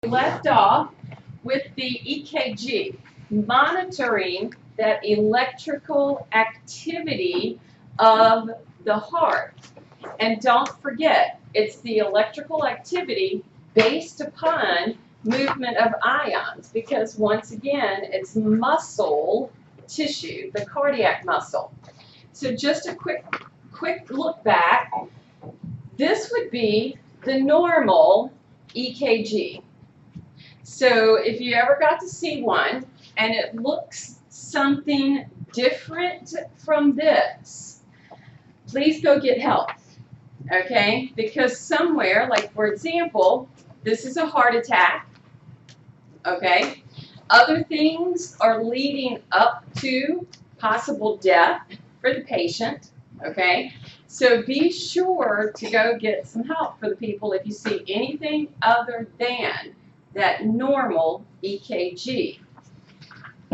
Left off with the EKG, monitoring that electrical activity of the heart. And don't forget, it's the electrical activity based upon movement of ions, because once again, it's muscle tissue, the cardiac muscle. So just a quick look back. This would be the normal EKG. So if you ever got to see one and it looks something different from this, please go get help, okay? Because somewhere, like for example, this is a heart attack, okay? Other things are leading up to possible death for the patient, okay? So be sure to go get some help for the people if you see anything other than that normal EKG.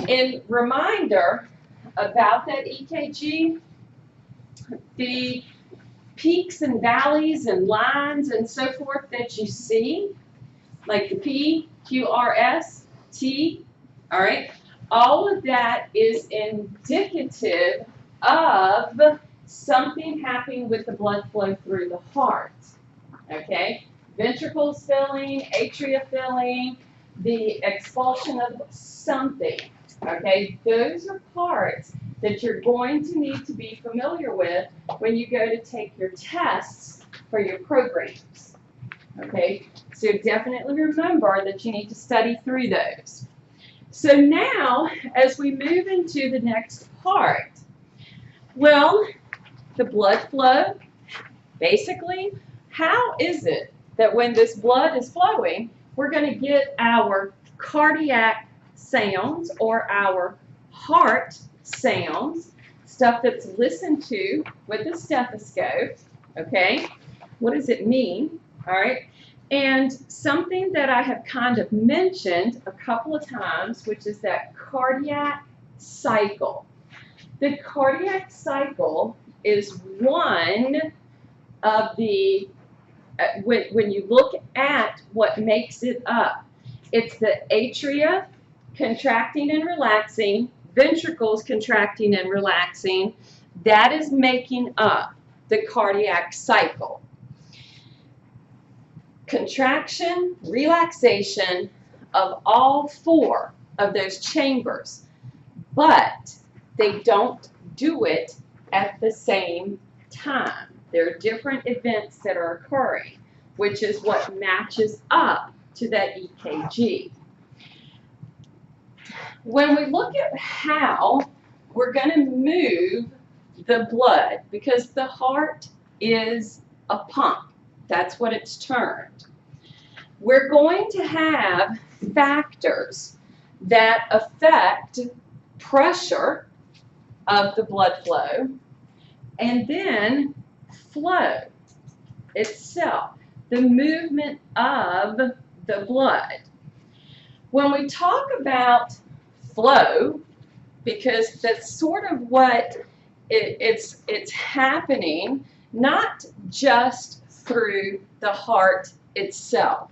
In reminder about that EKG, the peaks and valleys and lines and so forth that you see, like the P, Q, R, S, T, all right, all of that is indicative of something happening with the blood flow through the heart, okay? Ventricles filling, atria filling, the expulsion of something, okay? Those are parts that you're going to need to be familiar with when you go to take your tests for your programs, okay? So definitely remember that you need to study through those. So now, as we move into the next part, well, the blood flow, basically, how is it that when this blood is flowing, we're going to get our cardiac sounds or our heart sounds, stuff that's listened to with a stethoscope, okay? What does it mean, all right? And something that I have kind of mentioned a couple of times, which is that cardiac cycle. The cardiac cycle is one of the when you look at what makes it up, it's the atria contracting and relaxing, ventricles contracting and relaxing. That is making up the cardiac cycle. Contraction, relaxation of all four of those chambers, but they don't do it at the same time. There are different events that are occurring, which is what matches up to that EKG. When we look at how we're going to move the blood, because the heart is a pump, that's what it's termed, we're going to have factors that affect pressure of the blood flow and then flow itself, the movement of the blood. When we talk about flow, because that's sort of what it's happening, not just through the heart itself,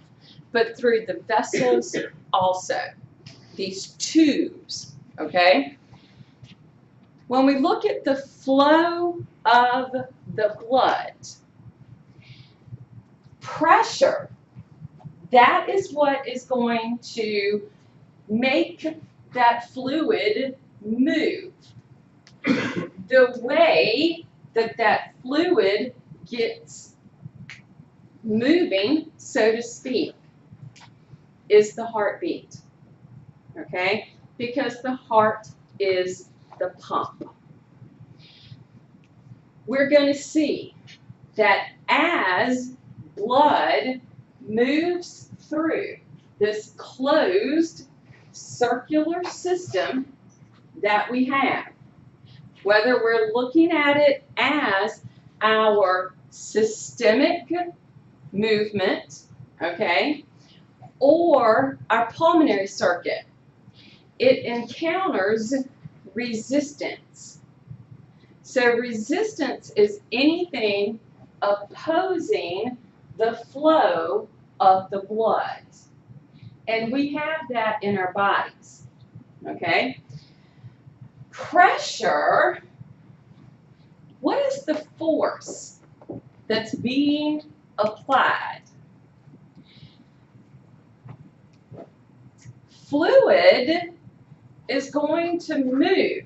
but through the vessels also, these tubes, okay? When we look at the flow of the blood, pressure, that is what is going to make that fluid move. The way that that fluid gets moving, so to speak, is the heartbeat, okay? Because the heart is the pump. We're going to see that as blood moves through this closed circular system that we have, whether we're looking at it as our systemic movement, okay, or our pulmonary circuit, it encounters resistance. So resistance is anything opposing the flow of the blood. And we have that in our bodies, okay? Pressure, what is the force that's being applied? Fluid is going to move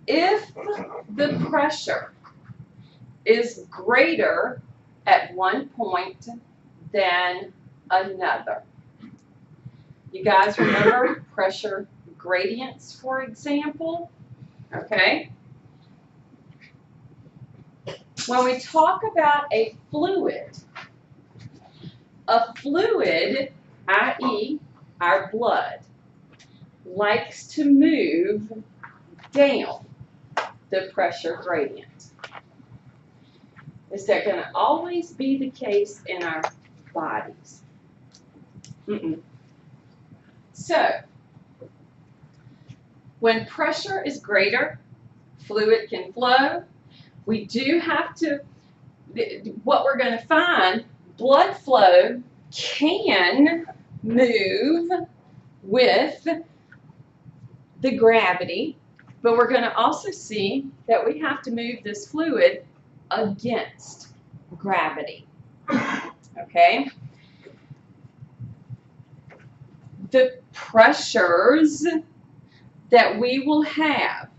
if the pressure is greater at one point than another. You guys remember pressure gradients, for example? Okay. When we talk about a fluid, i.e., our blood, likes to move down the pressure gradient. Is that going to always be the case in our bodies? So, when pressure is greater, fluid can flow. We do have to, what we're going to find, blood flow can move with the gravity, but we're going to also see that we have to move this fluid against gravity. Okay? The pressures that we will have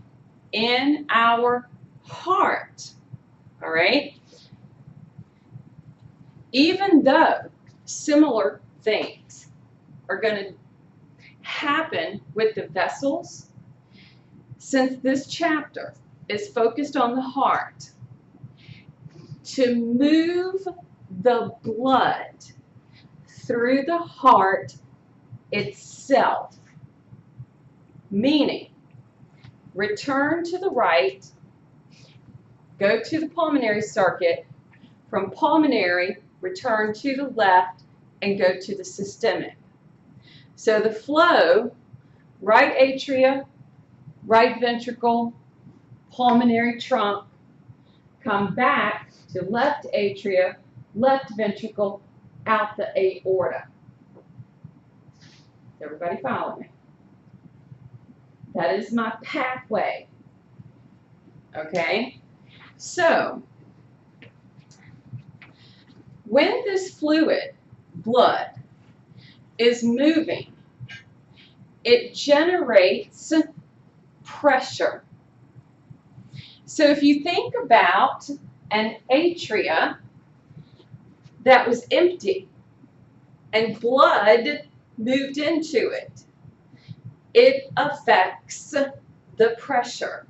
in our heart, all right? Even though similar things are going to happen with the vessels, since this chapter is focused on the heart, to move the blood through the heart itself, meaning return to the right, go to the pulmonary circuit, from pulmonary, return to the left, and go to the systemic. So the flow, right atria, right ventricle, pulmonary trunk, come back to left atria, left ventricle, out the aorta. Is everybody follow me? That is my pathway. Okay? So, when this fluid, blood, is moving, it generates pressure. So if you think about an atria that was empty and blood moved into it, it affects the pressure,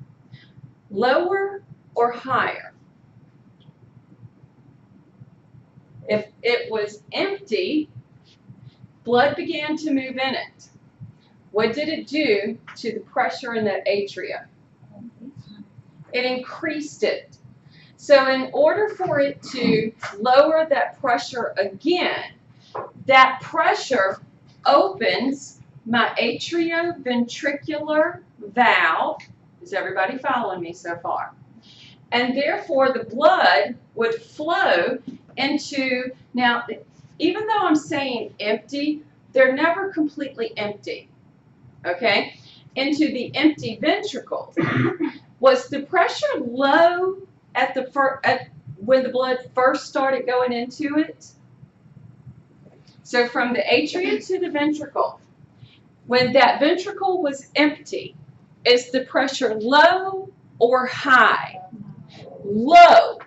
lower or higher. If it was empty, blood began to move in it. What did it do to the pressure in that atria? It increased it. So in order for it to lower that pressure again, that pressure opens my atrioventricular valve. Is everybody following me so far? And therefore the blood would flow into, now even though I'm saying empty, they're never completely empty, okay? Into the empty ventricles. Was the pressure low at the when the blood first started going into it? So from the atria to the ventricle, when that ventricle was empty, is the pressure low or high? Low.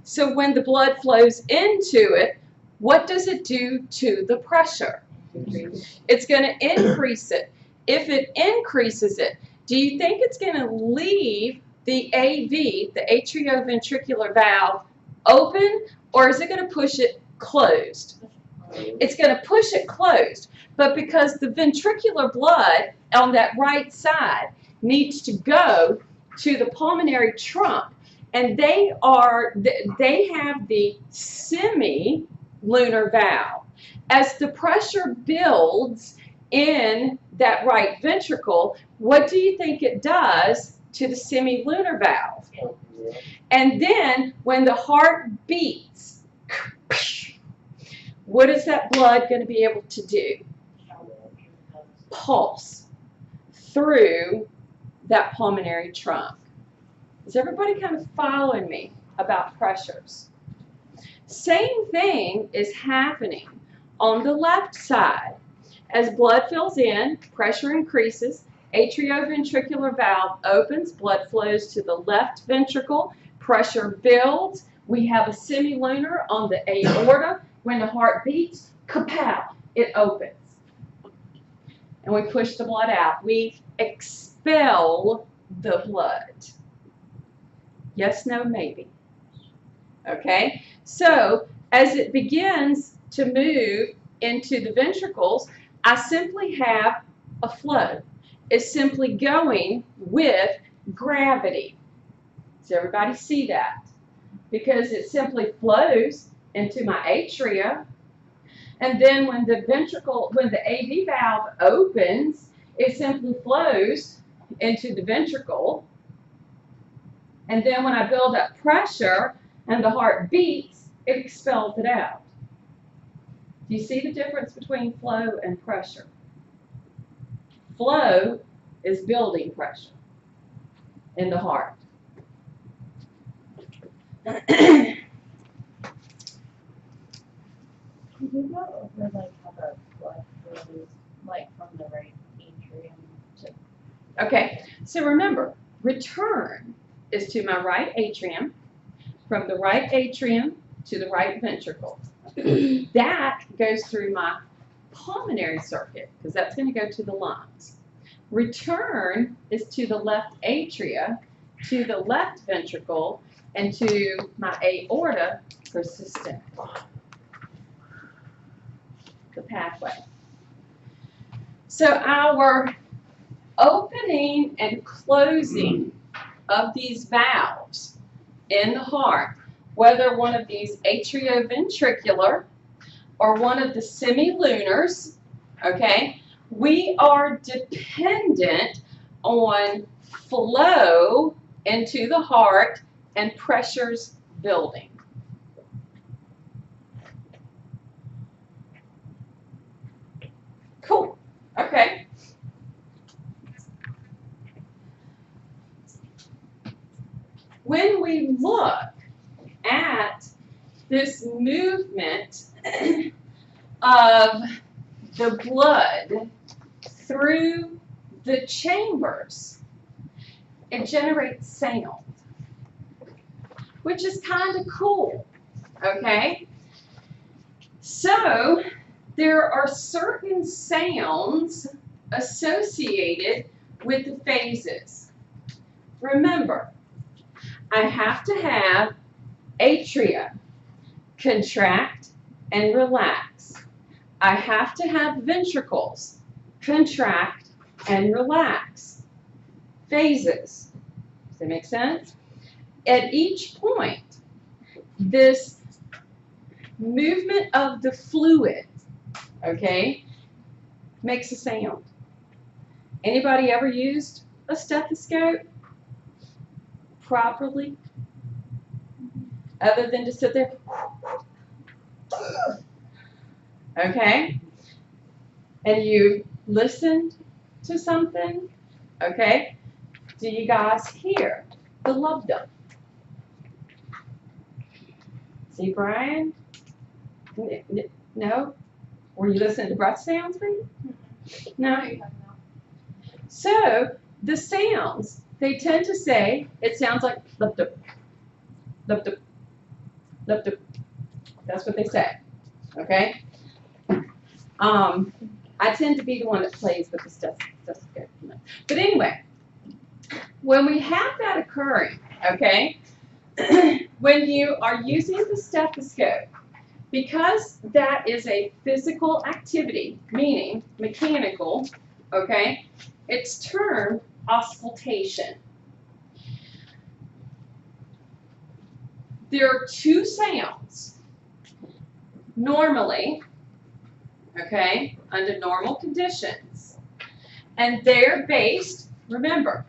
So when the blood flows into it, what does it do to the pressure? It's going to increase it. If it increases it, do you think it's going to leave the AV, the atrioventricular valve, open, or is it going to push it closed? It's going to push it closed, but because the ventricular blood on that right side needs to go to the pulmonary trunk, and they have the semi-lunar valve. As the pressure builds in that right ventricle, what do you think it does to the semi-lunar valve? And then when the heart beats, what is that blood going to be able to do? Pulse through that pulmonary trunk. Is everybody kind of following me about pressures? Same thing is happening on the left side. As blood fills in, pressure increases, atrioventricular valve opens, blood flows to the left ventricle, pressure builds. We have a semilunar on the aorta. When the heart beats, kapow, it opens. And we push the blood out. We expel the blood. Yes, no, maybe. Okay? So, as it begins to move into the ventricles, I simply have a flow. It's simply going with gravity. Does everybody see that? Because it simply flows into my atria, and then when the AV valve opens, it simply flows into the ventricle, and then when I build up pressure and the heart beats, it expels it out. Do you see the difference between flow and pressure? Flow is building pressure in the heart. Could you go over like how the blood flows like from the right atrium to? Okay, so remember, return is to my right atrium, from the right atrium to the right ventricle. That goes through my pulmonary circuit, because that's going to go to the lungs. Return is to the left atria, to the left ventricle, and to my aorta for systemic. The pathway. So our opening and closing of these valves in the heart, whether one of these atrioventricular or one of the semilunars, okay, we are dependent on flow into the heart and pressures building. Cool. Okay. When we look at this movement of the blood through the chambers, it generates sound, which is kind of cool, okay? So, there are certain sounds associated with the phases. Remember, I have to have atria contract and relax. I have to have ventricles contract and relax. Phases. Does that make sense? At each point, this movement of the fluid, okay, makes a sound. Anybody ever used a stethoscope properly? Other than to sit there? Okay? And you listened to something? Okay? Do you guys hear the lubdub? See, Brian? No? Were you listening to breath sounds, Reed? No? So, the sounds, they tend to say, it sounds like lubdub, lubdub, lubdub. That's what they say. Okay? I tend to be the one that plays with the stethoscope. But anyway, when we have that occurring, okay, when you are using the stethoscope, because that is a physical activity, meaning mechanical, okay, it's termed auscultation. There are two sounds normally, okay, under normal conditions, and they're based, remember,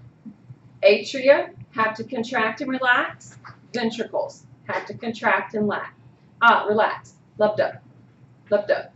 atria have to contract and relax, ventricles have to contract and relax, lubdub. Lift up.